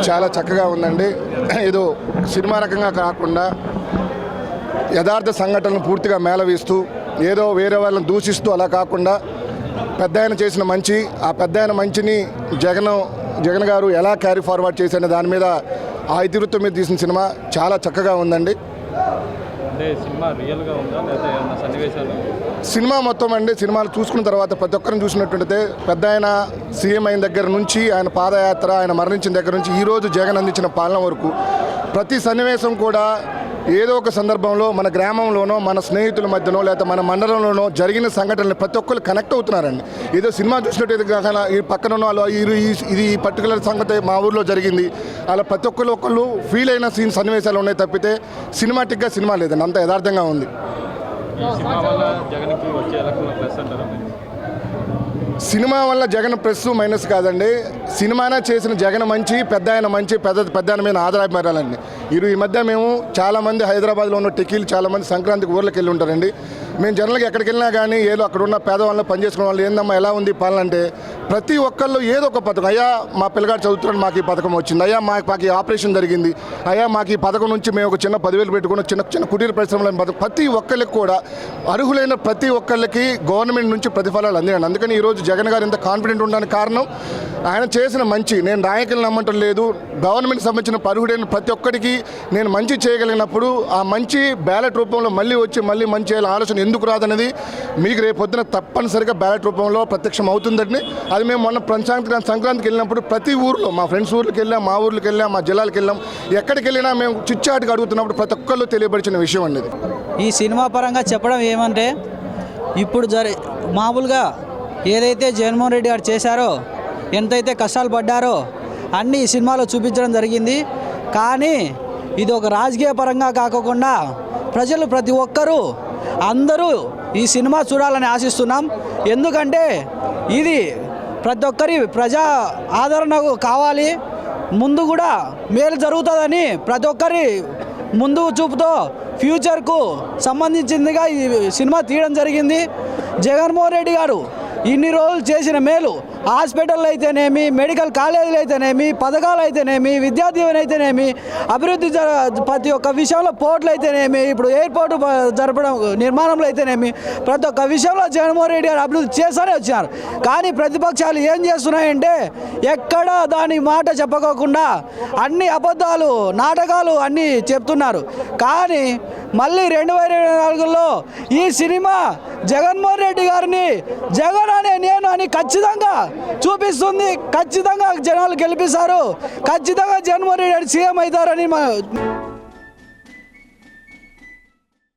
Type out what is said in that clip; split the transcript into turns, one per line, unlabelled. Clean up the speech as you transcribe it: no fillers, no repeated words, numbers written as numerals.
చాలా చక్కగా ఉందండి. ఏదో సినిమా రకంగా కాకుండా యథార్థ సంఘటనలు పూర్తిగా మేళవిస్తూ ఏదో వేరే వాళ్ళని దూషిస్తూ అలా కాకుండా పెద్ద ఆయన చేసిన మంచి, ఆ పెద్ద ఆయన మంచిని జగన్ గారు ఎలా క్యారీ ఫార్వర్డ్ చేసిన దాని మీద ఆ ఇతివృత్తం మీద తీసిన సినిమా చాలా చక్కగా ఉందండి.
అంటే సినిమా రియల్గా ఉందా లేదా ఏమన్నా సన్నివేశాలు?
సినిమా మొత్తం అండి, సినిమాలు చూసుకున్న తర్వాత ప్రతి ఒక్కరిని చూసినట్టుంటే పెద్ద ఆయన సీఎం అయిన దగ్గర నుంచి ఆయన పాదయాత్ర, ఆయన మరణించిన దగ్గర నుంచి ఈరోజు జగన్ అందించిన పాలన వరకు ప్రతి సన్నివేశం కూడా ఏదో ఒక సందర్భంలో మన గ్రామంలోనో మన స్నేహితుల మధ్యనో లేదా మన మండలంలోనో జరిగిన సంఘటనలు ప్రతి ఒక్కరు కనెక్ట్ అవుతున్నారండి. ఏదో సినిమా చూసినట్టు కాకుండా ఈ పక్కన ఇది ఈ పర్టికులర్ సంగతి మా ఊర్లో జరిగింది అలా ప్రతి ఒక్కళ్ళు ఫీల్ అయిన సన్నివేశాలు ఉన్నాయి తప్పితే సినిమాటిక్గా సినిమా లేదండి, అంత యథార్థంగా ఉంది.
ఈ సినిమా వల్ల జగన్కి వచ్చే ఎలక్షన్ ప్లస్ అంటారా?
సినిమా వల్ల జగన్ ప్లస్ మైనస్ కాదండి, సినిమానే చేసిన జగన్ మంచి, పెద్ద ఆయన మంచి, పెద్ద ఆయన మీద ఆధారపడాలండి. ఈ మధ్య మేము చాలామంది హైదరాబాద్లో ఉన్న టెకీలు చాలామంది సంక్రాంతికి ఊర్లోకి వెళ్ళి ఉంటారండి. మేము జనరల్గా ఎక్కడికి వెళ్ళినా కానీ ఏదో అక్కడ ఉన్న పేదవాళ్ళు పనిచేసుకున్న వాళ్ళు ఏందమ్మా ఎలా ఉంది పాలన అంటే ప్రతి ఒక్కళ్ళు ఏదో ఒక పథకం, అయ్యా మా పిల్లగాడు చదువుతున్నాడు మాకు ఈ పథకం వచ్చింది, అయ్యా మాకు ఈ ఆపరేషన్ జరిగింది, అయ్యా మాకు ఈ పథకం నుంచి మేము ఒక చిన్న 10,000 పెట్టుకున్న చిన్న కుటీర పరిశ్రమలను పథకం ప్రతి ఒక్కరికి కూడా అర్హులైన ప్రతి ఒక్కళ్ళకి గవర్నమెంట్ నుంచి ప్రతిఫలాలు అందించండి. అందుకని ఈరోజు జగన్ గారు ఇంత కాన్ఫిడెంట్ ఉండడానికి కారణం ఆయన చేసిన మంచి. నేను నాయకులు నమ్మటం లేదు, గవర్నమెంట్ సంబంధించిన అర్హుడైన ప్రతి ఒక్కరికి నేను మంచి చేయగలిగినప్పుడు ఆ మంచి బ్యాలెట్ రూపంలో మళ్ళీ వచ్చి మళ్ళీ మంచి చేయాలని ఆలోచన ఎందుకు రాదనేది మీకు రేపు పొద్దున తప్పనిసరిగా బ్యాలెట్ రూపంలో ప్రత్యక్షం అవుతుందండి. అది మేము మొన్న సంక్రాంతికి వెళ్ళినప్పుడు ప్రతి ఊర్లో మా ఫ్రెండ్స్ ఊర్లోకి వెళ్ళాం, మా ఊర్లోకి వెళ్ళాం, మా జిల్లాలకు వెళ్ళాం, ఎక్కడికి వెళ్ళినా మేము చిచ్చాటుగా అడుగుతున్నప్పుడు ప్రతి ఒక్కళ్ళు తెలియపరిచిన విషయం అండి.
ఈ సినిమా పరంగా చెప్పడం ఏమంటే ఇప్పుడు మామూలుగా ఏదైతే జగన్మోహన్ రెడ్డి గారు చేశారో, ఎంతైతే కష్టాలు పడ్డారో అన్నీ ఈ సినిమాలో చూపించడం జరిగింది. కానీ ఇది ఒక రాజకీయ పరంగా కాకుండా ప్రజలు ప్రతి ఒక్కరూ అందరూ ఈ సినిమా చూడాలని ఆశిస్తున్నాం. ఎందుకంటే ఇది ప్రతి ఒక్కరి ప్రజా ఆదరణ కావాలి, ముందు కూడా మేలు జరుగుతుందని ప్రతి ఒక్కరి ముందు చూపుతో ఫ్యూచర్కు సంబంధించిందిగా ఈ సినిమా తీయడం జరిగింది. జగన్మోహన్ రెడ్డి గారు ఇన్ని రోజులు చేసిన మేలు, హాస్పిటల్ అయితేనేమి, మెడికల్ కాలేజీలు అయితేనేమి, పథకాలు అయితేనేమి, విద్యా దీవెన అయితేనేమి, అభివృద్ధి ప్రతి ఒక్క విషయంలో పోర్టులు అయితేనేమి, ఇప్పుడు ఎయిర్పోర్టు జరపడం నిర్మాణంలో అయితేనేమి ప్రతి ఒక్క విషయంలో జగన్మోహన్ రెడ్డి గారు అభివృద్ధి చేస్తూనే వచ్చారు. కానీ ప్రతిపక్షాలు ఏం చేస్తున్నాయంటే ఎక్కడ దాని మాట చెప్పకోకుండా అన్ని అబద్ధాలు, నాటకాలు అన్నీ చెప్తున్నారు. కానీ మళ్ళీ 2024లో ఈ సినిమా జగన్మోహన్ రెడ్డి గారిని జగన్ అనే నేను అని ఖచ్చితంగా చూపిస్తుంది. ఖచ్చితంగా జనాలు గెలిపిస్తారు, ఖచ్చితంగా జగన్మోహన్ రెడ్డి గారు సీఎం అవుతారని